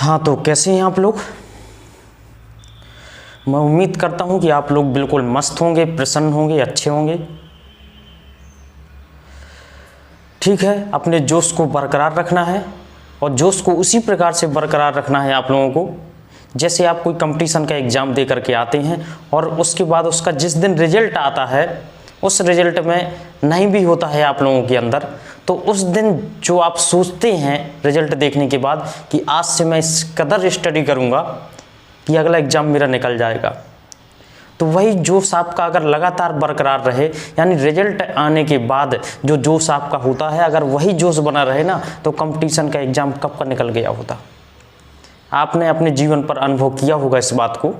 हाँ, तो कैसे हैं आप लोग। मैं उम्मीद करता हूँ कि आप लोग बिल्कुल मस्त होंगे, प्रसन्न होंगे, अच्छे होंगे। ठीक है, अपने जोश को बरकरार रखना है और जोश को उसी प्रकार से बरकरार रखना है आप लोगों को जैसे आप कोई कंपटीशन का एग्ज़ाम दे करके आते हैं और उसके बाद उसका जिस दिन रिजल्ट आता है उस रिजल्ट में नहीं भी होता है आप लोगों के अंदर, तो उस दिन जो आप सोचते हैं रिजल्ट देखने के बाद कि आज से मैं इस कदर स्टडी करूँगा कि अगला एग्ज़ाम मेरा निकल जाएगा, तो वही जोश आपका अगर लगातार बरकरार रहे, यानी रिजल्ट आने के बाद जो जोश आपका होता है अगर वही जोश बना रहे ना, तो कंपटीशन का एग्ज़ाम कब का निकल गया होता। आपने अपने जीवन पर अनुभव किया होगा इस बात को।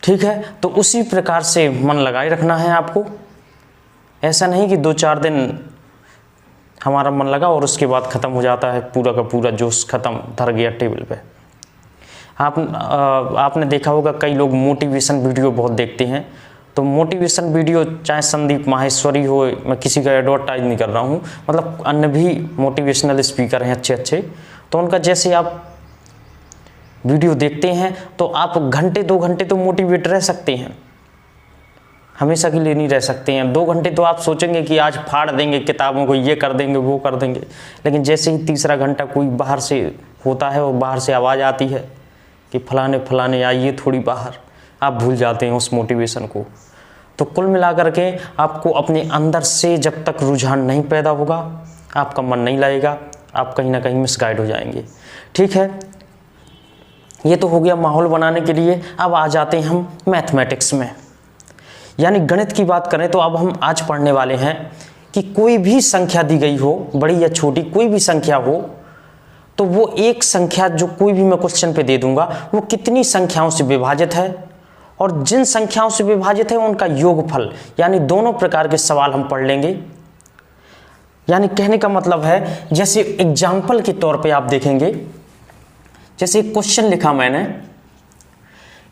ठीक है, तो उसी प्रकार से मन लगाए रखना है आपको। ऐसा नहीं कि 2-4 दिन हमारा मन लगा और उसके बाद ख़त्म हो जाता है, पूरा का पूरा जोश ख़त्म, धर गया टेबल पे। आपने देखा होगा कई लोग मोटिवेशन वीडियो बहुत देखते हैं, तो मोटिवेशन वीडियो चाहे संदीप माहेश्वरी हो, मैं किसी का एडवर्टाइज नहीं कर रहा हूँ, मतलब अन्य भी मोटिवेशनल स्पीकर हैं अच्छे अच्छे, तो उनका जैसे आप वीडियो देखते हैं तो आप घंटे 2 घंटे तो मोटिवेट रह सकते हैं, हमेशा के लिए नहीं रह सकते हैं। 2 घंटे तो आप सोचेंगे कि आज फाड़ देंगे किताबों को, ये कर देंगे वो कर देंगे, लेकिन जैसे ही तीसरा घंटा कोई बाहर से होता है और बाहर से आवाज़ आती है कि फलाने फलाने आइए थोड़ी बाहर, आप भूल जाते हैं उस मोटिवेशन को। तो कुल मिलाकर के आपको अपने अंदर से जब तक रुझान नहीं पैदा होगा, आपका मन नहीं लगेगा, आप कहीं ना कहीं मिसगाइड हो जाएंगे। ठीक है, ये तो हो गया माहौल बनाने के लिए। अब आ जाते हैं हम मैथमेटिक्स में, यानी गणित की बात करें तो अब हम आज पढ़ने वाले हैं कि कोई भी संख्या दी गई हो, बड़ी या छोटी कोई भी संख्या हो, तो वो एक संख्या जो कोई भी मैं क्वेश्चन पे दे दूंगा वो कितनी संख्याओं से विभाजित है, और जिन संख्याओं से विभाजित है उनका योगफल, यानी दोनों प्रकार के सवाल हम पढ़ लेंगे। यानी कहने का मतलब है, जैसे एग्जाम्पल के तौर पे आप देखेंगे, जैसे एक क्वेश्चन लिखा मैंने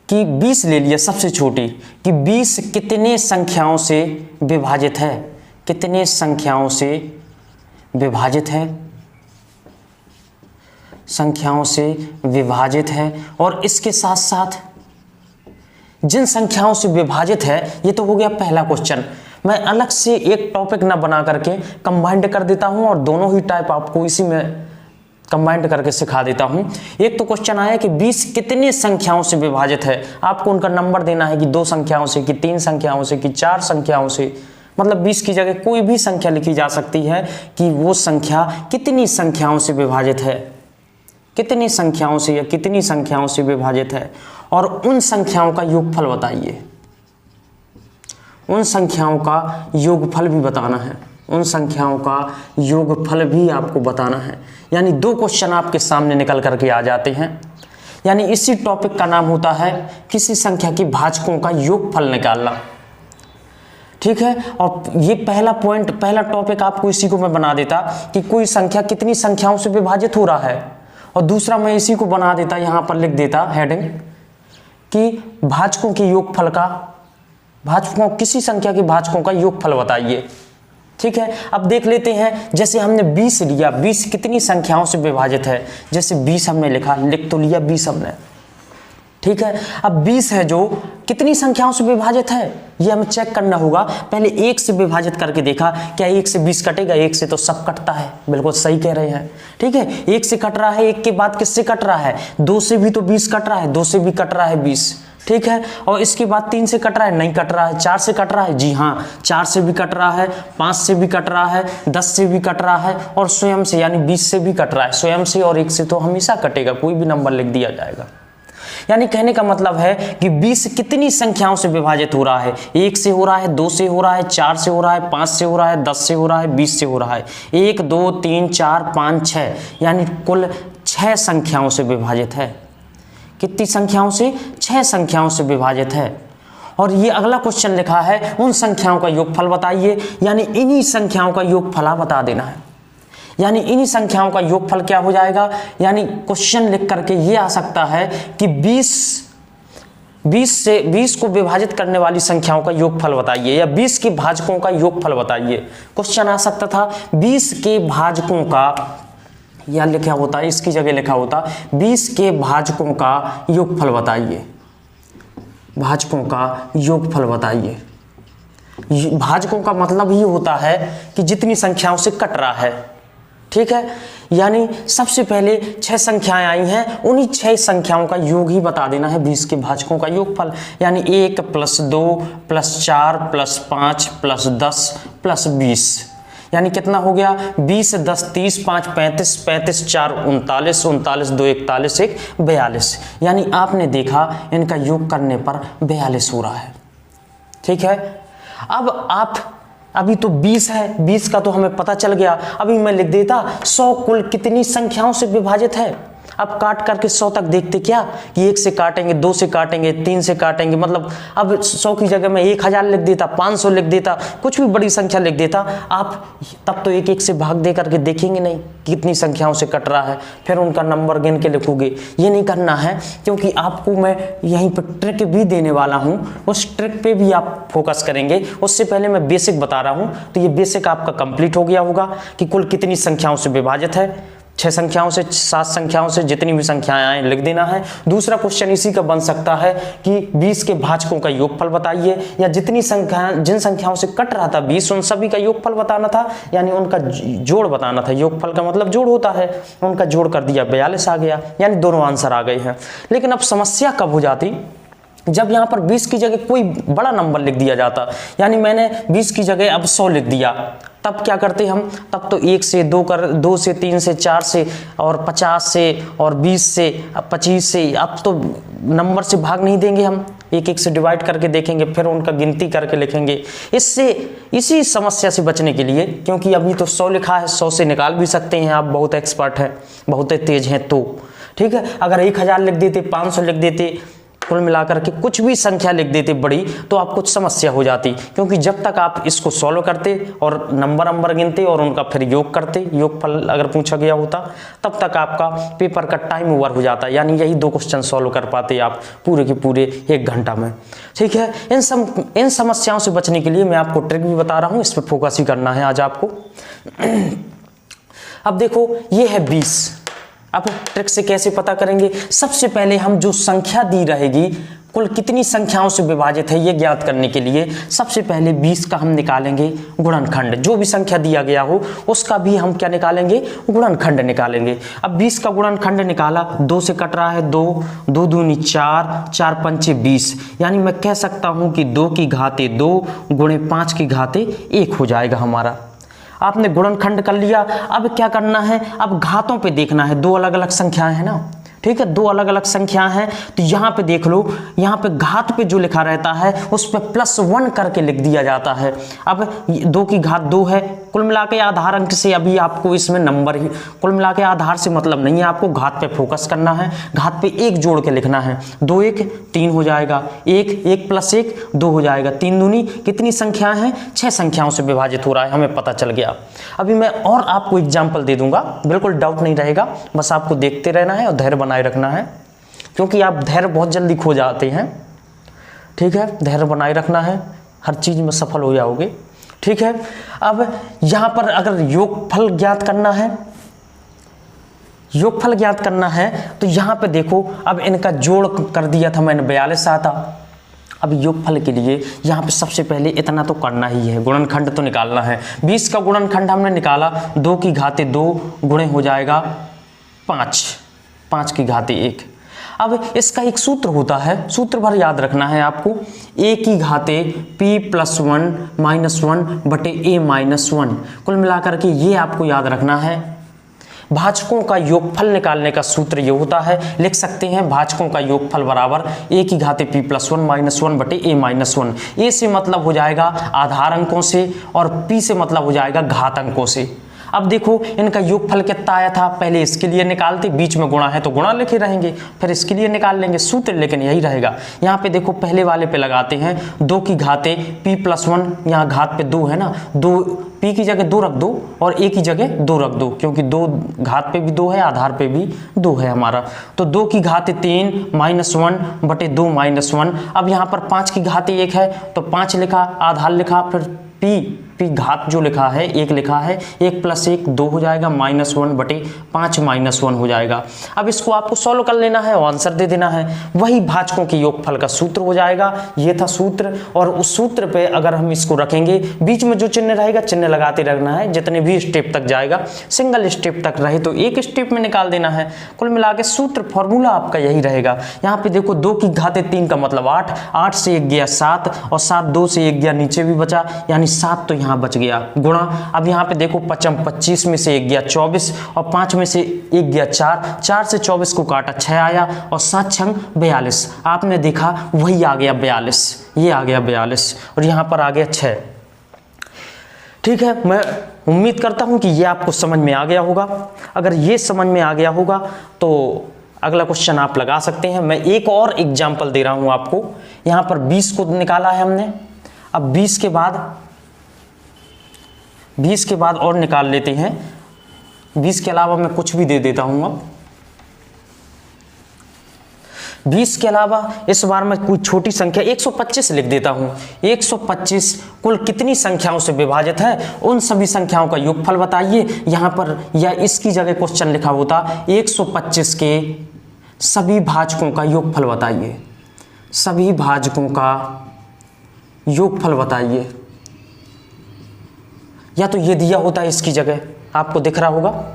कि 20 ले लिया सबसे छोटी, कि 20 कितने संख्याओं से विभाजित है, कितने संख्याओं से विभाजित है, संख्याओं से विभाजित है, और इसके साथ साथ जिन संख्याओं से विभाजित है। ये तो हो गया पहला क्वेश्चन। मैं अलग से एक टॉपिक ना बना करके कंबाइंड कर देता हूं और दोनों ही टाइप आपको इसी में कंबाइंड करके सिखा देता हूं। एक तो क्वेश्चन आया कि 20 कितने संख्याओं से विभाजित है, आपको उनका नंबर देना है कि 2 संख्याओं से, कि 3 संख्याओं से, कि 4 संख्याओं से, मतलब 20 की जगह कोई भी संख्या लिखी जा सकती है कि वो संख्या कितनी संख्याओं से विभाजित है, कितनी संख्याओं से या कितनी संख्याओं से विभाजित है, और उन संख्याओं का योगफल बताइए। उन संख्याओं का योगफल भी बताना है, उन संख्याओं का योगफल भी आपको बताना है। यानी 2 क्वेश्चन आपके सामने निकल करके आ जाते हैं। यानी इसी टॉपिक का नाम होता है किसी संख्या की भाजकों का योगफल निकालना। ठीक है, और ये पहला पॉइंट, पहला टॉपिक आपको इसी को मैं बना देता कि कोई संख्या कितनी संख्याओं से विभाजित हो रहा है, और दूसरा मैं इसी को बना देता, यहाँ पर लिख देता हेडिंग कि भाजकों के योगफल का, भाजकों, किसी संख्या के भाजकों का योगफल बताइए। ठीक है, अब देख लेते हैं, जैसे हमने 20 लिया, 20 कितनी संख्याओं से विभाजित है, जैसे 20 हमने लिखा, लिख तो लिया 20 हमने। ठीक है, अब 20 है जो कितनी संख्याओं से विभाजित है ये हमें चेक करना होगा। पहले 1 से विभाजित करके देखा, क्या 1 से 20 कटेगा, 1 से तो सब कटता है, बिल्कुल सही कह रहे हैं। ठीक है, 1 से कट रहा है, 1 के बाद किससे कट रहा है, 2 से भी तो 20 कट रहा है, 2 से भी कट रहा है 20। ठीक है, और इसके बाद 3 से कट रहा है, नहीं कट रहा है, 4 से कट रहा है, जी हाँ 4 से भी कट रहा है, 5 से भी कट रहा है, 10 से भी कट रहा है, और स्वयं से यानी 20 से भी कट रहा है। स्वयं से और 1 से तो हमेशा कटेगा, कोई भी नंबर लिख दिया जाएगा। यानी कहने का मतलब है कि 20 कितनी संख्याओं से विभाजित हो रहा है, 1 से हो रहा है, 2 से हो रहा है, 4 से हो रहा है, 5 से हो रहा है, 10 से हो रहा है, 20 से हो रहा है, 1 2 3 4 5 6, यानी कुल 6 संख्याओं से विभाजित है। कितनी संख्याओं से, 6 संख्याओं से विभाजित है। और ये अगला क्वेश्चन लिखा है उन संख्याओं का योगफल बताइए, यानी इन्हीं संख्याओं का योगफल बता देना है। यानी इन्हीं संख्याओं का योगफल क्या हो जाएगा, यानी क्वेश्चन लिख करके ये आ सकता है कि 20 को विभाजित करने वाली संख्याओं का योगफल बताइए, या 20 के भाजकों का योगफल बताइए। क्वेश्चन आ सकता था 20 के भाजकों का या लिखा होता, इसकी जगह लिखा होता 20 के भाजकों का योगफल बताइए, भाजकों का योगफल बताइए। भाजकों का मतलब ही होता है कि जितनी संख्याओं से कट रहा है, ठीक है। यानी सबसे पहले 6 संख्याएं आई हैं, उन्हीं 6 संख्याओं का योग ही बता देना है 20 के भाजकों का योगफल। यानी 1 + 2 + 4 + 5 + 10 + 20, यानी कितना हो गया 20, 10, 30, 5, 35, 35, 4, 39, 39, 2, 41, 1, 42। यानी आपने देखा इनका योग करने पर 42 हो रहा है, ठीक है। अब आप अभी तो 20 है, 20 का तो हमें पता चल गया। अभी मैं लिख देता 100 कुल कितनी संख्याओं से विभाजित है। अब काट करके 100 तक देखते क्या कि 1 से काटेंगे, 2 से काटेंगे, 3 से काटेंगे, मतलब अब 100 की जगह मैं 1000 लिख देता, 500 लिख देता, कुछ भी बड़ी संख्या लिख देता। आप तब तो एक एक से भाग दे करके देखेंगे नहीं कितनी संख्याओं से कट रहा है, फिर उनका नंबर गिन के लिखोगे। ये नहीं करना है, क्योंकि आपको मैं यहीं पर ट्रिक भी देने वाला हूँ, उस ट्रिक पे भी आप फोकस करेंगे। उससे पहले मैं बेसिक बता रहा हूँ, तो ये बेसिक आपका कंप्लीट हो गया होगा कि कुल कितनी संख्याओं से विभाजित है। 6 संख्याओं से, 7 संख्याओं से, जितनी भी संख्याएं आए लिख देना है। दूसरा क्वेश्चन इसी का बन सकता है कि 20 के भाजकों का योगफल बताइए, या जितनी संख्या, जिन संख्याओं से कट रहा था 20, उन सभी का योगफल बताना था, यानी उनका जोड़ बताना था। योगफल का मतलब जोड़ होता है, उनका जोड़ कर दिया, 42 आ गया, यानी दोनों आंसर आ गए हैं। लेकिन अब समस्या कब हो जाती, जब यहाँ पर 20 की जगह कोई बड़ा नंबर लिख दिया जाता। यानी मैंने 20 की जगह अब 100 लिख दिया, तब क्या करते हम, तब तो 1 से 2 कर, 2 से 3 से 4 से और 50 से और 20 से 25 से। अब तो नंबर से भाग नहीं देंगे हम, एक एक से डिवाइड करके देखेंगे, फिर उनका गिनती करके लिखेंगे। इससे, इसी समस्या से बचने के लिए, क्योंकि अभी तो 100 लिखा है, 100 से निकाल भी सकते हैं आप, बहुत एक्सपर्ट हैं, बहुत तेज हैं, तो ठीक है। अगर 1000 लिख देते, 500 लिख देते, कुल मिलाकर के कुछ भी संख्या लिख देते बड़ी, तो आप कुछ समस्या हो जाती। क्योंकि जब तक आप इसको सॉल्व करते और नंबर गिनते और उनका फिर योग करते, योगफल अगर पूछा गया होता, तब तक आपका पेपर का टाइम ओवर हो जाता। यानी यही 2 क्वेश्चन सॉल्व कर पाते आप पूरे के पूरे 1 घंटा में, ठीक है। इन समस्याओं से बचने के लिए मैं आपको ट्रिक भी बता रहा हूँ, इस पर फोकस ही करना है आज आपको। अब देखो ये है 20। अब ट्रिक से कैसे पता करेंगे, सबसे पहले हम जो संख्या दी रहेगी कुल कितनी संख्याओं से विभाजित है, ये ज्ञात करने के लिए सबसे पहले 20 का हम निकालेंगे गुणनखंड। जो भी संख्या दिया गया हो उसका भी हम क्या निकालेंगे, गुणनखंड निकालेंगे। अब 20 का गुणनखंड निकाला, 2 से कट रहा है 2, 2 दूनी 4, 4 पंचे 20। यानी मैं कह सकता हूं कि 2 की घाते 2 गुणे 5 की घाते 1 हो जाएगा हमारा। आपने गुणनखंड कर लिया। अब क्या करना है, अब घातों पे देखना है। 2 अलग अलग संख्याएं हैं ना, ठीक है, 2 अलग अलग संख्या हैं, तो यहाँ पे देख लो, यहाँ पे घात पे जो लिखा रहता है उस पे +1 करके लिख दिया जाता है। अब 2 की घात 2 है, कुल मिला के आधार अंक से अभी आपको इसमें नंबर ही, कुल मिला के आधार से मतलब नहीं है, आपको घात पे फोकस करना है। घात पे 1 जोड़ के लिखना है, 2 1 3 हो जाएगा, 1 1 + 1 2 हो जाएगा, 3 दूनी कितनी संख्याएं हैं, 6 संख्याओं से विभाजित हो रहा है, हमें पता चल गया। अभी मैं और आपको एग्जाम्पल दे दूंगा, बिल्कुल डाउट नहीं रहेगा, बस आपको देखते रहना है और धैर्य बनाए रखना है, क्योंकि आप धैर्य बहुत जल्दी खो जाते हैं, ठीक है। धैर्य बनाए रखना है, हर चीज में सफल हो जाओगे, ठीक है। अब यहां पर अगर योगफल ज्ञात करना है, योगफल ज्ञात करना है, तो यहां पे देखो, अब इनका जोड़ कर दिया था मैंने, 42 आता। अब योगफल के लिए यहाँ पे सबसे पहले इतना तो करना ही है, गुणनखंड तो निकालना है। 20 का गुणनखंड हमने निकाला, 2 की घाते 2 गुणे हो जाएगा 5, 5 की घाते 1। अब इसका एक सूत्र होता है, सूत्र भर याद रखना है आपको, a की घाते p + 1 - 1 बटे a - 1। कुल मिलाकर के ये आपको याद रखना है। भाजकों का योगफल निकालने का सूत्र ये होता है, लिख सकते हैं भाजकों का योगफल बराबर a की घाते p + 1 - 1 बटे a - 1। a से मतलब हो जाएगा आधार अंकों से और p से मतलब हो जाएगा घात अंकों से। अब देखो इनका योगफल कितना आया था, पहले इसके लिए निकालते, बीच में गुणा है तो गुणा लिखे रहेंगे, फिर इसके लिए निकाल लेंगे, सूत्र लेकिन यही रहेगा। यहाँ पे देखो पहले वाले पे लगाते हैं, 2 की घाते p + 1, यहाँ घात पे 2 है ना, 2 p की जगह 2 रख दो और a की जगह 2 रख दो, क्योंकि 2 घात पे भी 2 है, आधार पे भी 2 है हमारा। तो 2 की घाते 3 - 1 बटे 2 - 1। अब यहाँ पर 5 की घाते 1 है तो 5 लिखा, आधार लिखा, फिर p पी घात जो लिखा है 1 लिखा है, 1 + 1 2 हो जाएगा, -1/5 -1 हो जाएगा। अब इसको आपको सॉल्व कर लेना है और आंसर दे देना है। वही भाजकों के योगफल का सूत्र हो जाएगा। ये था सूत्र, और उस सूत्र पे अगर हम इसको रखेंगे, बीच में जो चिन्ह रहेगा चिन्ह लगाते रहना है, जितने भी स्टेप तक जाएगा। सिंगल स्टेप तक रहे तो एक स्टेप में निकाल देना है। कुल मिला के सूत्र फॉर्मूला आपका यही रहेगा। यहाँ पे देखो 2 की घाते 3 का मतलब 8, 8 से 1 गया 7, और 7 2 से 1 गया, नीचे भी बचा, यानी 7 तो यहाँ बच गया, गुणा। अब यहाँ पे देखो 5 25 में से 1 गया 24, और 5 में से 1 गया 4, 4 से 24 को काटा 6 आया, और 7 6 42। आपने देखा वही आ गया 42, ये आ गया 42, और यहाँ पर आ गया 6। ठीक है, मैं उम्मीद करता हूँ कि ये आपको समझ में आ गया होगा। अगर ये समझ में आ गया होगा तो अगला क्वेश्चन आप लगा सकते हैं। मैं एक और एग्जाम्पल दे रहा हूँ आपको। यहाँ पर 20 को निकाला है हमने, अब 20 के बाद और निकाल लेते हैं। 20 के अलावा मैं कुछ भी दे देता हूँ। अब 20 के अलावा इस बार मैं कोई छोटी संख्या 125 लिख देता हूँ। 125 कुल कितनी संख्याओं से विभाजित है, उन सभी संख्याओं का योगफल बताइए। यहाँ पर या इसकी जगह क्वेश्चन लिखा होता 125 के सभी भाजकों का योगफल बताइए, सभी भाजकों का योगफल बताइए, या तो ये दिया होता है इसकी जगह, आपको दिख रहा होगा।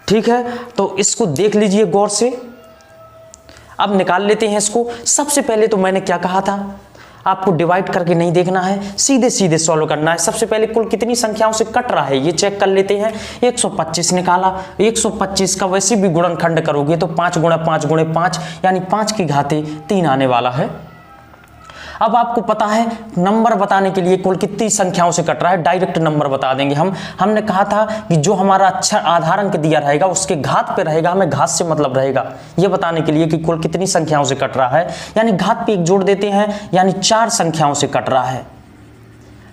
ठीक है, तो इसको देख लीजिए गौर से। अब निकाल लेते हैं इसको। सबसे पहले तो मैंने क्या कहा था, आपको डिवाइड करके नहीं देखना है, सीधे सीधे सॉल्व करना है। सबसे पहले कुल कितनी संख्याओं से कट रहा है ये चेक कर लेते हैं। 125 निकाला, 125 का वैसे भी गुणनखंड करोगे तो 5 × 5 × 5 यानी 5 की घाते 3 आने वाला है। अब आपको पता है नंबर बताने के लिए कुल कितनी संख्याओं से कट रहा है, डायरेक्ट नंबर बता देंगे हम। हमने कहा था कि जो हमारा अक्षर आधार अंक दिया रहेगा उसके घात पे रहेगा, हमें घात से मतलब रहेगा ये बताने के लिए कि कुल कितनी संख्याओं से कट रहा है, यानी घात पे 1 जोड़ देते हैं, यानी 4 संख्याओं से कट रहा है,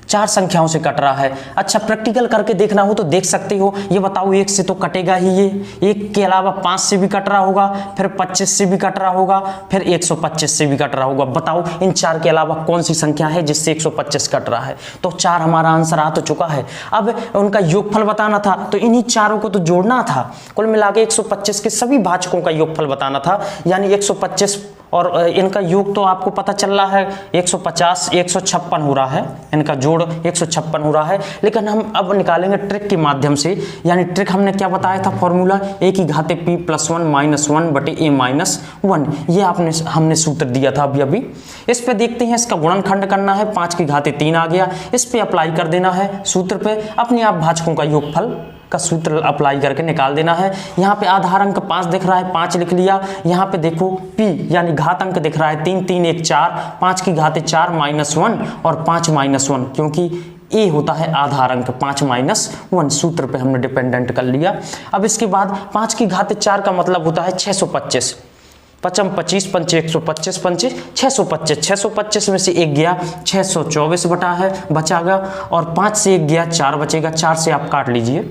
4 संख्याओं से कट रहा है। अच्छा, प्रैक्टिकल करके देखना हो तो देख सकते हो। ये बताओ 1 से तो कटेगा ही, ये 1 के अलावा 5 से भी कट रहा होगा, फिर 25 से भी कट रहा होगा, फिर 125 से भी कट रहा होगा। बताओ इन 4 के अलावा कौन सी संख्या है जिससे 125 कट रहा है। तो 4 हमारा आंसर आ तो चुका है। अब उनका योगफल बताना था तो इन्हीं चारों को तो जोड़ना था। कुल मिला के 125 के सभी भाजकों का योगफल बताना था, यानी 125 और इनका योग तो आपको पता चल रहा है 150 156 हो रहा है, इनका जोड़ 156 हो रहा है। लेकिन हम अब निकालेंगे ट्रिक के माध्यम से, यानी ट्रिक हमने क्या बताया था फॉर्मूला, a की घाते p + 1 - 1/a - 1। ये हमने सूत्र दिया था अभी। इस पे देखते हैं, इसका गुणनखंड करना है, 5 की घाते 3 आ गया, इस पे अप्लाई कर देना है सूत्र पे, अपने आप भाजकों का योगफल का सूत्र अप्लाई करके निकाल देना है। यहाँ पे आधार अंक 5 दिख रहा है, 5 लिख लिया। यहाँ पे देखो p यानी घात अंक दिख रहा है 3, 3 1 4, 5 की घाते 4 - 1 और 5 - 1, क्योंकि a होता है आधार अंक 5 - 1, सूत्र पे हमने डिपेंडेंट कर लिया। अब इसके बाद 5 की घाते 4 का मतलब होता है 625, 5 25 5 125 5 625, 625 में से 1 गया 624 बचागा, और 5 से 1 गया 4 बचेगा, 4 से आप काट लीजिए।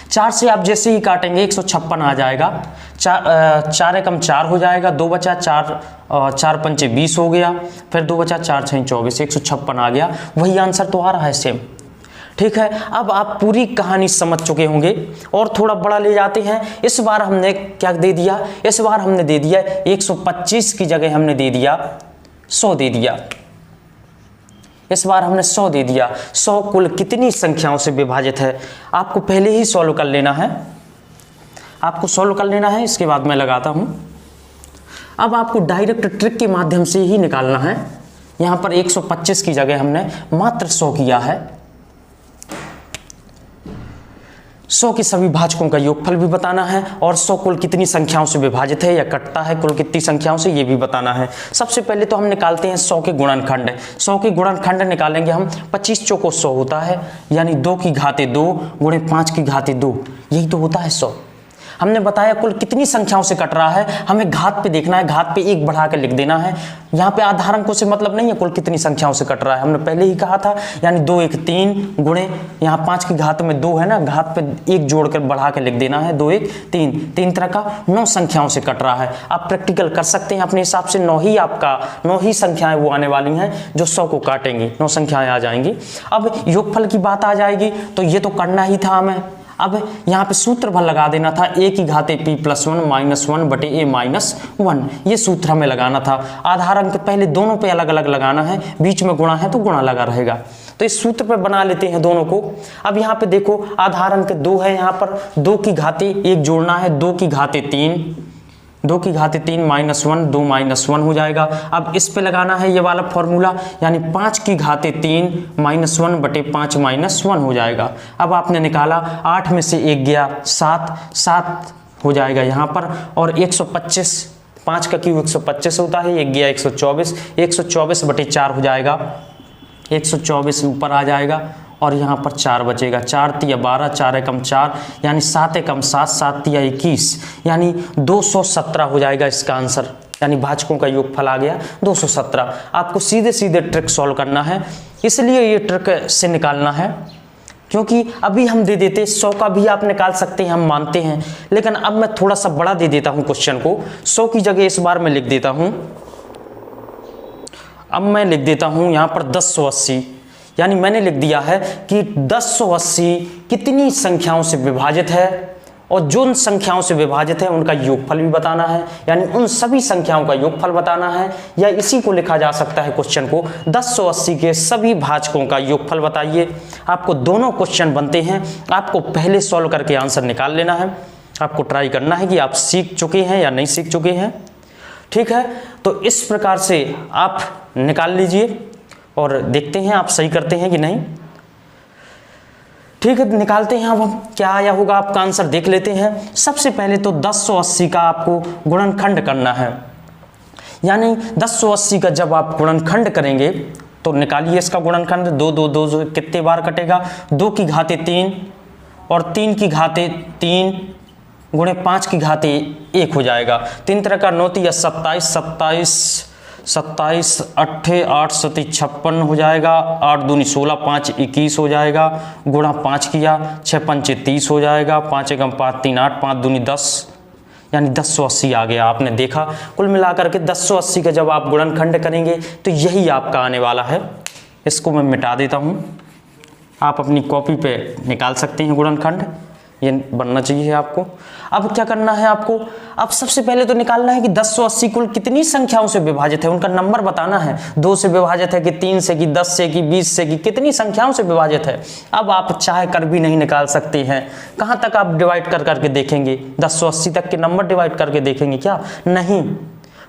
4 से आप जैसे ही काटेंगे 156 आ जाएगा, 4 एकम 4 हो जाएगा, 2 बचा 4, 4 पंचे 20 हो गया, फिर 2 बचा 4 6 24, 156 आ गया। वही आंसर तो आ रहा है सेम। ठीक है, अब आप पूरी कहानी समझ चुके होंगे और थोड़ा बड़ा ले जाते हैं। इस बार हमने क्या दे दिया, इस बार हमने दे दिया 125 की जगह हमने दे दिया 100 दे दिया। इस बार हमने 100 दे दिया। 100 कुल कितनी संख्याओं से विभाजित है, आपको पहले ही सॉल्व कर लेना है, आपको सॉल्व कर लेना है, इसके बाद मैं लगाता हूं। अब आपको डायरेक्ट ट्रिक के माध्यम से ही निकालना है। यहां पर 125 की जगह हमने मात्र 100 किया है। 100 के सभी भाजकों का योगफल भी बताना है, और 100 कुल कितनी संख्याओं से विभाजित है या कटता है कुल कितनी संख्याओं से, ये भी बताना है। सबसे पहले तो हम निकालते हैं 100 के गुणनखंड। 100 के गुणनखंड निकालेंगे हम, 25 चौको 100 होता है, यानी 2 की घाते 2 × 5 की घाते 2, यही तो होता है 100। हमने बताया कुल कितनी संख्याओं से कट रहा है, हमें घात पे देखना है, घात पे 1 बढ़ा के लिख देना है। यहाँ पे आधार अंकों से मतलब नहीं है कुल कितनी संख्याओं से कट रहा है, हमने पहले ही कहा था, यानी 2 1 3 गुणे यहाँ 5 की घात में 2 है ना, घात पे 1 जोड़कर बढ़ा के लिख देना है, 2 1 3, 3 तरह का 9 संख्याओं से कट रहा है। आप प्रैक्टिकल कर सकते हैं अपने हिसाब से, 9 ही संख्याएं वो आने वाली हैं जो 100 को काटेंगी, 9 संख्याएं आ जाएंगी। अब योगफल की बात आ जाएगी तो ये तो करना ही था हमें। अब यहाँ पे सूत्र भर लगा देना था, a की घाते p + 1 - 1 बटे a - 1, ये सूत्र हमें लगाना था। आधार अंक पहले दोनों पे अलग अलग लगाना है, बीच में गुणा है तो गुणा लगा रहेगा, तो इस सूत्र पे बना लेते हैं दोनों को। अब यहाँ पे देखो आधार अंक 2 है, यहाँ पर 2 की घाते 1 जोड़ना है, 2 की घाते 3, 2 की घाते 3 - 1, 2 - 1 हो जाएगा। अब इस पे लगाना है ये वाला फॉर्मूला, यानी 5 की घाते 3 - 1 बटे 5 - 1 हो जाएगा। अब आपने निकाला, 8 में से 1 गया 7 हो जाएगा यहाँ पर, और 125, 5 का क्यूब 125 होता है, 1 गया 124 बटे 4 हो जाएगा, 124 ऊपर आ जाएगा और यहाँ पर 4 बचेगा, 4 तिया 12, 4 एकम 4, यानी 7 एकम 7, 7 तिया 21, यानी 217 हो जाएगा इसका आंसर, यानी भाजकों का योगफल आ गया 217। आपको सीधे सीधे ट्रिक सॉल्व करना है, इसलिए ये ट्रिक से निकालना है, क्योंकि अभी हम दे देते 100 का भी आप निकाल सकते हैं, हम मानते हैं, लेकिन अब मैं थोड़ा सा बड़ा दे देता हूँ क्वेश्चन को। 100 की जगह इस बार मैं लिख देता हूँ, अब मैं लिख देता हूँ यहाँ पर 1080, यानी मैंने लिख दिया है कि 1080 कितनी संख्याओं से विभाजित है, और जिन संख्याओं से विभाजित है उनका योगफल भी बताना है, यानी उन सभी संख्याओं का योगफल बताना है। या इसी को लिखा जा सकता है क्वेश्चन को, 1080 के सभी भाजकों का योगफल बताइए। आपको दोनों क्वेश्चन बनते हैं, आपको पहले सॉल्व करके आंसर निकाल लेना है। आपको ट्राई करना है कि आप सीख चुके हैं या नहीं सीख चुके हैं, ठीक है। तो इस प्रकार से आप निकाल लीजिए और देखते हैं आप सही करते हैं कि नहीं। ठीक है, निकालते हैं। अब हम क्या आया होगा आपका आंसर देख लेते हैं। सबसे पहले तो 1080 का आपको गुणनखंड करना है, यानी 1080 का जब आप गुणनखंड करेंगे तो निकालिए इसका गुणनखंड। 2 2 2 कितने बार कटेगा, 2 की घाते 3 और 3 की घाते 3 गुणे 5 की घाते 1 हो जाएगा। 3 तरह का 9 या 27 8 8 7 56 हो जाएगा, 8 दूनी 16 5 21 हो जाएगा, गुणा 5 किया 6 पंचे 30 हो जाएगा, 5 एकम 5 3 8 5 दूनी 10, यानी 1080 आ गया। आपने देखा कुल मिलाकर के 1080 का जब आप गुणनखंड करेंगे तो यही आपका आने वाला है। इसको मैं मिटा देता हूँ, आप अपनी कॉपी पे निकाल सकते हैं गुणनखंड, ये बनना चाहिए आपको। अब क्या करना है आपको, अब सबसे पहले तो निकालना है कि 1080 कुल कितनी संख्याओं से विभाजित है, उनका नंबर बताना है। 2 से विभाजित है कि 3 से कि 10 से कि 20 से कि कितनी संख्याओं से विभाजित है। अब आप चाहे कर भी नहीं निकाल सकते हैं। कहाँ तक आप डिवाइड कर करके देखेंगे, 1080 तक के नंबर डिवाइड करके देखेंगे क्या, नहीं।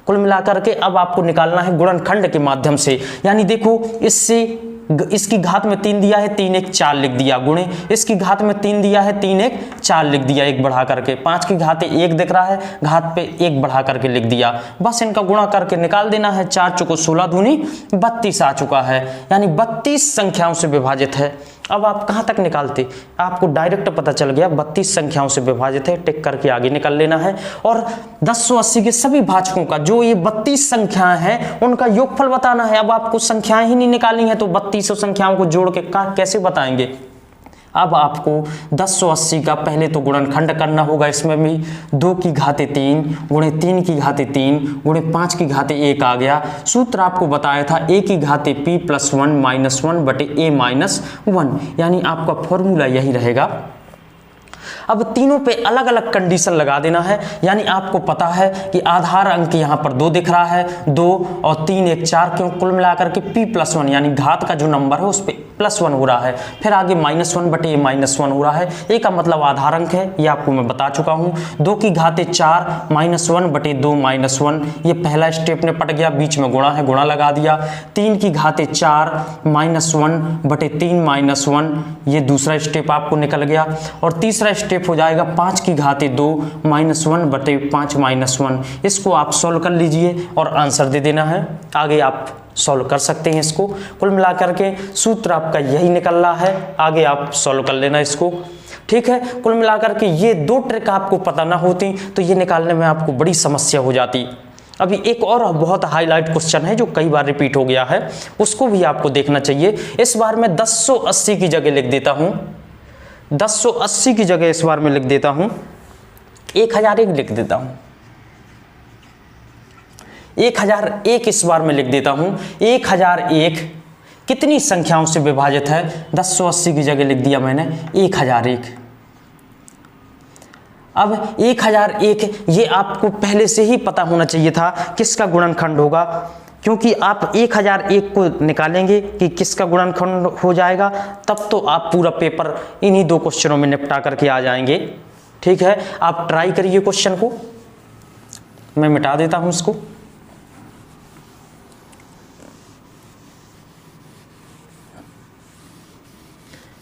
कुल मिलाकर के अब आपको निकालना है गुणनखंड के माध्यम से, यानी देखो इसकी घात में 3 दिया है, 3 1 4 लिख दिया, गुणे इसकी घात में 3 दिया है, 3 1 4 लिख दिया, 1 बढ़ा करके। 5 की घाते 1 दिख रहा है, घात पे 1 बढ़ा करके लिख दिया, बस इनका गुणा करके निकाल देना है। 4 चौको 16 दूनी 32 आ चुका है, यानी 32 संख्याओं से विभाजित है। अब आप कहाँ तक निकालते, आपको डायरेक्ट पता चल गया 32 संख्याओं से विभाजित है, टिक करके आगे निकल लेना है। और 1080 के सभी भाजकों का जो ये 32 संख्याएं हैं उनका योगफल बताना है। अब आपको संख्याएं ही नहीं निकालनी है तो 32 संख्याओं को जोड़ के कैसे बताएंगे। अब आपको 1080 का पहले तो गुणनखंड करना होगा, इसमें भी 2 की घाते 3 गुणे 3 की घाते 3 गुणे 5 की घाते 1 आ गया। सूत्र आपको बताया था a की घाते p + 1 - 1 बटे a - 1, यानी आपका फॉर्मूला यही रहेगा। अब तीनों पे अलग अलग कंडीशन लगा देना है, यानी आपको पता है कि आधार अंक यहाँ पर 2 दिख रहा है, 2 और 3 1 4, क्यों कुल मिलाकर के p + 1 यानी घात का जो नंबर है उस पर +1 हो रहा है, फिर आगे -1 बटे -1 हो रहा है। a का मतलब आधार अंक है, ये आपको मैं बता चुका हूँ। 2 की घाते 4 -1 बटे 2 -1, ये पहला स्टेप ने पट गया, बीच में गुणा है, गुणा लगा दिया। 3 की घाते 4 -1 बटे 3 -1, ये दूसरा स्टेप आपको निकल गया। और तीसरा स्टेप हो जाएगा 5 की घाते 2 -1 बटे 5 -1। इसको आप सॉल्व कर लीजिए और आंसर दे देना है, आगे आप सॉल्व कर सकते हैं इसको। कुल मिलाकर के सूत्र आपका यही निकल रहा है, आगे आप सॉल्व कर लेना इसको। ठीक है, कुल मिलाकर के ये 2 ट्रिक आपको पता ना होती तो ये निकालने में आपको बड़ी समस्या हो जाती। अभी एक और बहुत हाईलाइट क्वेश्चन है जो कई बार रिपीट हो गया है, उसको भी आपको देखना चाहिए। इस बार मैं 1080 की जगह लिख देता हूं, 1080 की जगह इस बार मैं लिख देता हूं 1001 लिख देता हूं, 1001 इस बार मैं लिख देता हूं। 1001 कितनी संख्याओं से विभाजित है? 1080 की जगह लिख दिया मैंने 1001। अब 1001 ये आपको पहले से ही पता होना चाहिए था किसका गुणनखंड होगा, क्योंकि आप 1001 को निकालेंगे कि किसका गुणनखंड हो जाएगा, तब तो आप पूरा पेपर इन्हीं 2 क्वेश्चनों में निपटा करके आ जाएंगे। ठीक है, आप ट्राई करिए क्वेश्चन को, मैं मिटा देता हूं इसको।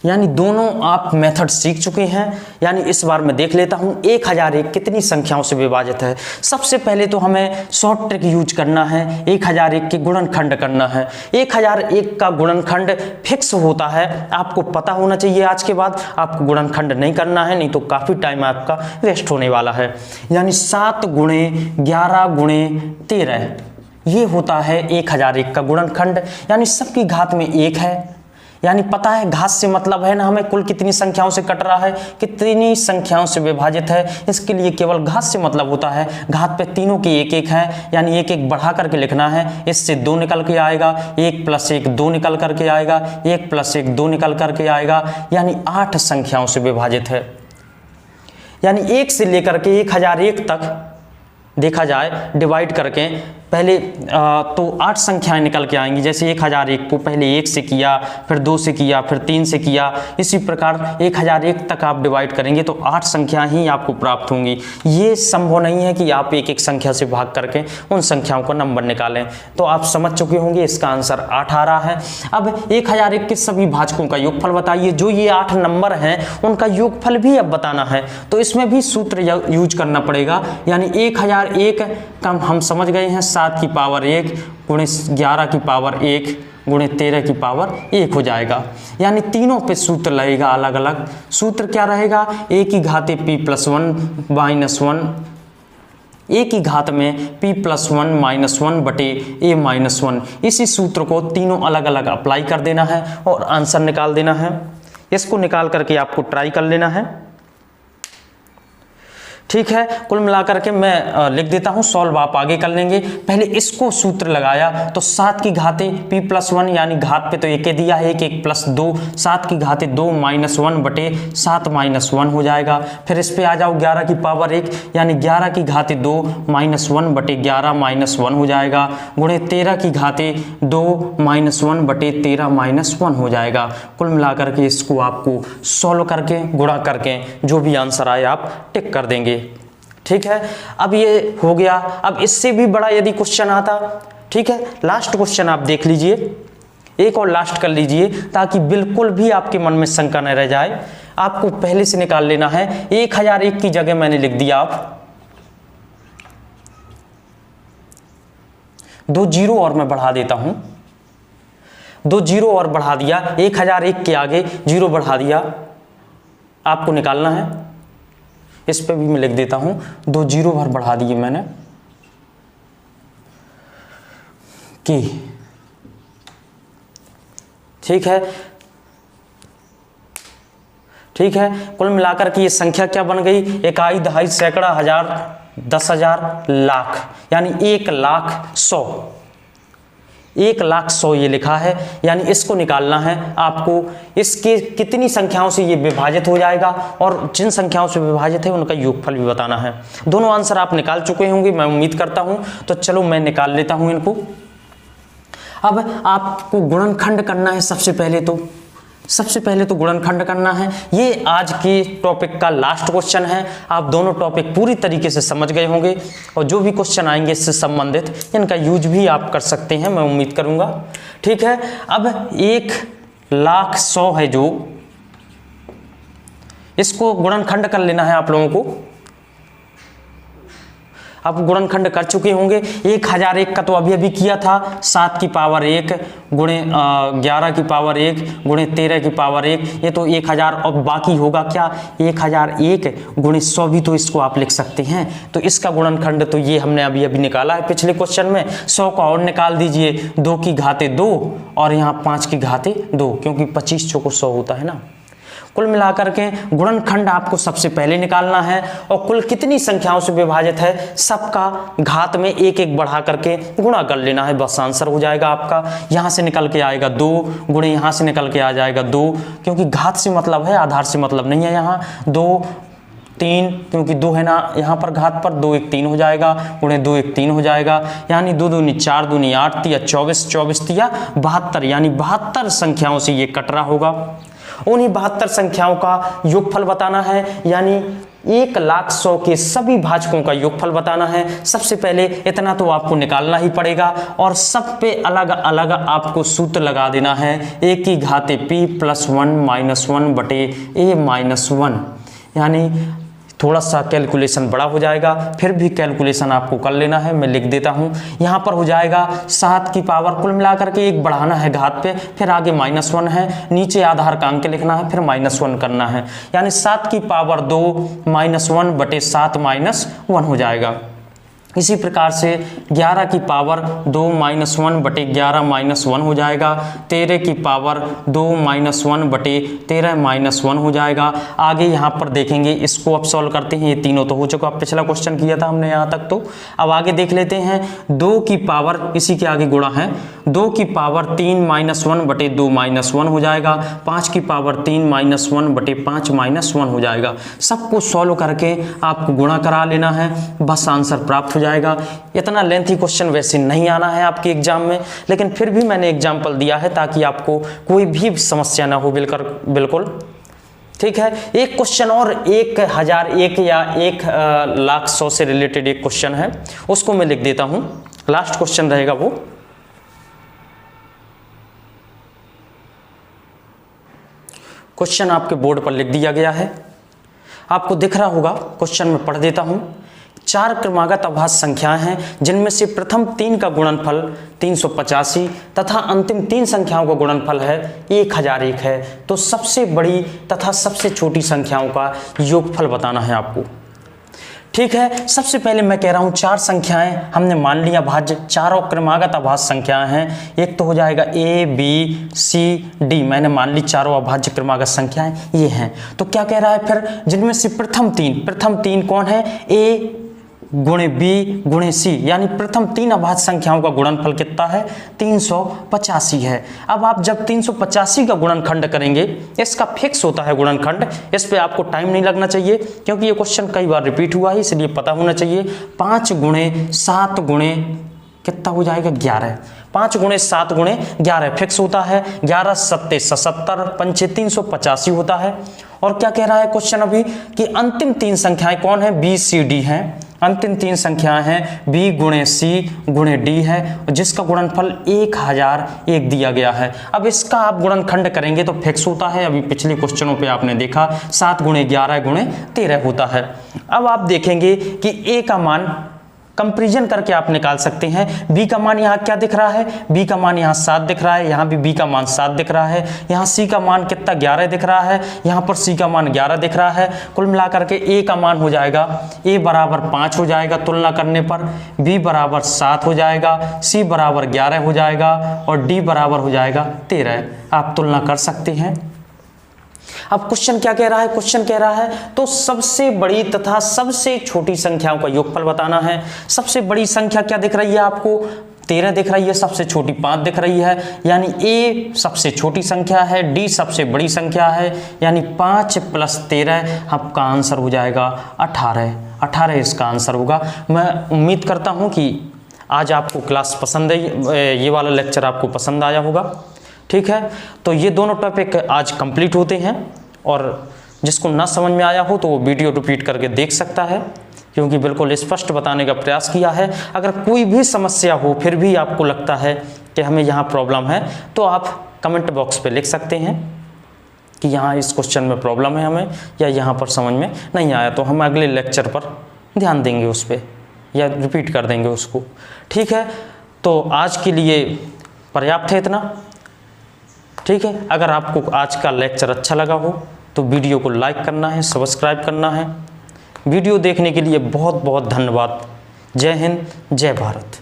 यानी दोनों आप मेथड सीख चुके हैं। यानी इस बार मैं देख लेता हूं 1001 कितनी संख्याओं से विभाजित है। सबसे पहले तो हमें शॉर्ट ट्रिक यूज करना है, 1001 के गुणनखंड करना है। 1001 का गुणनखंड फिक्स होता है, आपको पता होना चाहिए। आज के बाद आपको गुणनखंड नहीं करना है, नहीं तो काफ़ी टाइम आपका वेस्ट होने वाला है। यानी 7 गुणे 11 गुणे 13 ये होता है 1001 का गुणनखंड। यानी सबकी घात में 1 है, यानी पता है घात से मतलब है ना हमें कुल कितनी संख्याओं से कट रहा है, कितनी संख्याओं से विभाजित है, इसके लिए केवल घात से मतलब होता है। घात पे तीनों की 1-1 है, यानी 1-1 बढ़ा करके लिखना है। इससे 2 निकल के आएगा, 1 + 1 2 निकल करके आएगा, 1 + 1 2 निकल करके आएगा, यानी 8 संख्याओं से विभाजित है। यानी 1 से लेकर के 1001 तक देखा जाए डिवाइड करके पहले तो 8 संख्याएं निकल के आएंगी। जैसे 1001 को पहले 1 से किया, फिर 2 से किया, फिर 3 से किया, इसी प्रकार 1001 तक आप डिवाइड करेंगे तो 8 संख्या ही आपको प्राप्त होंगी। ये संभव नहीं है कि आप 1-1 संख्या से भाग करके उन संख्याओं का नंबर निकालें। तो आप समझ चुके होंगे इसका आंसर 8 आ रहा है। अब 1001 के सभी भाजकों का योगफल बताइए। जो ये 8 नंबर हैं उनका योगफल भी अब बताना है, तो इसमें भी सूत्र यूज करना पड़ेगा। यानी 1001 का हम समझ गए हैं 7 की पावर 1 गुणे 11 की पावर 1 गुणे 13 की पावर 1 हो जाएगा। यानी तीनों पे सूत्र लगेगा अलग अलग। सूत्र क्या रहेगा? a की घात p + 1 - 1, a की घात में p + 1 - 1 बटे a - 1। इसी सूत्र को तीनों अलग अलग अप्लाई कर देना है और आंसर निकाल देना है। इसको निकाल करके आपको ट्राई कर लेना है। ठीक है, कुल मिलाकर के मैं लिख देता हूं, सॉल्व आप आगे कर लेंगे। पहले इसको सूत्र लगाया तो 7 की घातें p + 1 यानी घात पे तो 1 दिया है, 1 + 2, 7 की घातें 2 - 1 बटे 7 - 1 हो जाएगा। फिर इस पे आ जाओ 11 की पावर 1 यानी 11 की घातें 2 - 1 बटे 11 - 1 हो जाएगा, गुणे 13 की घातें 2 - 1 बटे 13 - 1 हो जाएगा। कुल मिलाकर के इसको आपको सॉल्व करके गुणा करके जो भी आंसर आए आप टिक कर देंगे। ठीक है, अब ये हो गया। अब इससे भी बड़ा यदि क्वेश्चन आता, ठीक है, लास्ट क्वेश्चन आप देख लीजिए, एक और लास्ट कर लीजिए ताकि बिल्कुल भी आपके मन में शंका न रह जाए। आपको पहले से निकाल लेना है। 1001 की जगह मैंने लिख दिया आप 2 जीरो और मैं बढ़ा देता हूं, 2 जीरो और बढ़ा दिया, 1001 के आगे 0 बढ़ा दिया, आपको निकालना है। इस पे भी मैं लिख देता हूं 2 जीरो भर बढ़ा दिए मैंने कि, ठीक है, ठीक है। कुल मिलाकर के ये संख्या क्या बन गई? इकाई, दहाई, सैकड़ा, हजार, 10,000, लाख, यानी 1,00,100, 1,00,100 ये लिखा है। यानी इसको निकालना है आपको, इसके कितनी संख्याओं से ये विभाजित हो जाएगा और जिन संख्याओं से विभाजित है उनका योगफल भी बताना है। दोनों आंसर आप निकाल चुके होंगे मैं उम्मीद करता हूं। तो चलो मैं निकाल लेता हूं इनको। अब आपको गुणनखंड करना है। सबसे पहले तो गुणनखंड करना है। ये आज के टॉपिक का लास्ट क्वेश्चन है। आप दोनों टॉपिक पूरी तरीके से समझ गए होंगे और जो भी क्वेश्चन आएंगे इससे संबंधित इनका यूज भी आप कर सकते हैं, मैं उम्मीद करूंगा। ठीक है, अब 1,00,100 है जो, इसको गुणनखंड कर लेना है आप लोगों को। आप गुणनखंड कर चुके होंगे। 1001 का तो अभी अभी किया था, 7 की पावर 1 गुणे 11 की पावर 1 गुणे 13 की पावर 1, ये तो 1000। और बाकी होगा क्या, 1001 गुणे 100 भी तो इसको आप लिख सकते हैं। तो इसका गुणनखंड तो ये हमने अभी अभी निकाला है पिछले क्वेश्चन में। 100 का और निकाल दीजिए, 2 की घाते 2 और यहाँ 5 की घाते 2, क्योंकि 25 चौको 100 होता है ना। कुल मिलाकर के गुणनखंड आपको सबसे पहले निकालना है, और कुल कितनी संख्याओं से विभाजित है सबका घात में एक एक बढ़ा करके गुणा कर लेना है, बस आंसर हो जाएगा आपका। यहाँ से निकल के आएगा 2 गुणे यहाँ से निकल के आ जाएगा 2, क्योंकि घात से मतलब है, आधार से मतलब नहीं है। यहाँ 2 3, क्योंकि 2 है ना यहाँ पर घात पर, 2 1 3 हो जाएगा, गुणे 2 1 3 हो जाएगा, यानी 2 दूनी 4 दूनी 8 तिया 24 24 तिया 72, यानी 72 संख्याओं से ये कट रहा होगा। उन्हीं 72 संख्याओं का योगफल बताना है, यानी 1,00,100 के सभी भाजकों का योगफल बताना है। सबसे पहले इतना तो आपको निकालना ही पड़ेगा, और सब पे अलग अलग आपको सूत्र लगा देना है। a की घाते p + 1 - 1 बटे a - 1, यानी थोड़ा सा कैलकुलेशन बड़ा हो जाएगा, फिर भी कैलकुलेशन आपको कर लेना है। मैं लिख देता हूँ, यहाँ पर हो जाएगा 7 की पावर, कुल मिलाकर के 1 बढ़ाना है घात पे, फिर आगे -1 है, नीचे आधार का अंक लिखना है, फिर -1 करना है, यानी 7 की पावर 2 - 1 बटे 7 - 1 हो जाएगा। इसी प्रकार से 11 की पावर 2 - 1 बटे 11 - 1 हो जाएगा। 13 की पावर 2 - 1 बटे 13 - 1 हो जाएगा। आगे यहाँ पर देखेंगे, इसको अब सॉल्व करते हैं। ये तीनों तो हो चुका, पिछला क्वेश्चन किया था हमने यहाँ तक। तो अब आगे देख लेते हैं। 2 की पावर, इसी के आगे गुणा है, 2 की पावर 3 - 1 बटे 2 - 1 हो जाएगा। 5 की पावर 3 - 1 बटे 5 - 1 हो जाएगा। सबको सॉल्व करके आपको गुणा करा लेना है, बस आंसर प्राप्त जाएगा। इतना लेंथी क्वेश्चन वैसे नहीं आना है आपके एग्जाम में, लेकिन फिर भी मैंने एग्जाम्पल दिया है ताकि आपको कोई भी समस्या ना हो। बिल्कुल ठीक है। एक क्वेश्चन और 1001 या 1,00,100 से रिलेटेड एक क्वेश्चन है, उसको मैं लिख देता हूं, लास्ट क्वेश्चन रहेगा वो। क्वेश्चन आपके बोर्ड पर लिख दिया गया है, आपको दिख रहा होगा। क्वेश्चन में पढ़ देता हूं। 4 क्रमागत अभाज्य संख्याएं हैं, जिनमें से प्रथम 3 का गुणनफल 385 तथा अंतिम 3 संख्याओं का गुणनफल है 1001 है। तो सबसे बड़ी तथा सबसे छोटी संख्याओं का योगफल बताना है आपको। ठीक है, सबसे पहले मैं कह रहा हूं 4 संख्याएं हमने मान लिया भाज्य, चारों क्रमागत अभाज्य संख्याएं हैं। एक तो हो जाएगा A B C D, मैंने मान ली चारों अभाज्य क्रमागत संख्याएं ये हैं। तो क्या कह रहा है फिर, जिनमें से प्रथम तीन कौन है, A गुणे B गुणे C, यानी प्रथम 3 अभाज्य संख्याओं का गुणनफल कितना है, 385 है। अब आप जब 385 का गुणनखंड करेंगे, इसका फिक्स होता है गुणनखंड, इस पे आपको टाइम नहीं लगना चाहिए, क्योंकि ये क्वेश्चन कई बार रिपीट हुआ है, इसलिए पता होना चाहिए। 5 गुणे 7 गुणे कितना हो जाएगा, 11। 5 गुणे 7 गुणे 11 फिक्स होता है। 11 7 77, 5 385 होता है। और क्या कह रहा है क्वेश्चन अभी, कि अंतिम 3 संख्याएं कौन है, B C D हैं। अंतिम 3 संख्याएं हैं B गुणे C गुणे D है, जिसका गुणनफल 1001 दिया गया है। अब इसका आप गुणनखंड करेंगे तो फिक्स होता है, अभी पिछले क्वेश्चनों पे आपने देखा 7 गुणे 11 गुणे 13 होता है। अब आप देखेंगे कि A का मान कंपैरिजन करके आप निकाल सकते हैं। B का मान यहाँ क्या दिख रहा है, B का मान यहाँ 7 दिख रहा है, यहाँ भी B का मान 7 दिख रहा है। यहाँ C का मान कितना 11 दिख रहा है, यहाँ पर C का मान 11 दिख रहा है। कुल मिलाकर के A का मान हो जाएगा, A बराबर 5 हो जाएगा तुलना करने पर, B बराबर 7 हो जाएगा, C बराबर 11 हो जाएगा और D बराबर हो जाएगा 13। आप तुलना कर सकते हैं। अब क्वेश्चन क्या कह रहा है, क्वेश्चन कह रहा है तो सबसे बड़ी तथा सबसे छोटी संख्याओं का योगफल बताना है। सबसे बड़ी संख्या क्या दिख रही है आपको, 13 दिख रही है, सबसे छोटी 5 दिख रही है, यानी A सबसे छोटी संख्या है, D सबसे बड़ी संख्या है, यानी 5 + 13 आपका आंसर हो जाएगा 18 इसका आंसर होगा। मैं उम्मीद करता हूँ कि आज आपको क्लास पसंद आई, ये वाला लेक्चर आपको पसंद आया होगा। ठीक है, तो ये दोनों टॉपिक आज कंप्लीट होते हैं, और जिसको ना समझ में आया हो तो वो वीडियो रिपीट करके देख सकता है, क्योंकि बिल्कुल स्पष्ट बताने का प्रयास किया है। अगर कोई भी समस्या हो, फिर भी आपको लगता है कि हमें यहाँ प्रॉब्लम है, तो आप कमेंट बॉक्स पे लिख सकते हैं कि यहाँ इस क्वेश्चन में प्रॉब्लम है हमें, या यहाँ पर समझ में नहीं आया, तो हम अगले लेक्चर पर ध्यान देंगे उस पर। या रिपीट कर देंगे उसको। ठीक है, तो आज के लिए पर्याप्त है इतना। ठीक है, अगर आपको आज का लेक्चर अच्छा लगा हो तो वीडियो को लाइक करना है, सब्सक्राइब करना है। वीडियो देखने के लिए बहुत बहुत धन्यवाद। जय हिंद, जय भारत।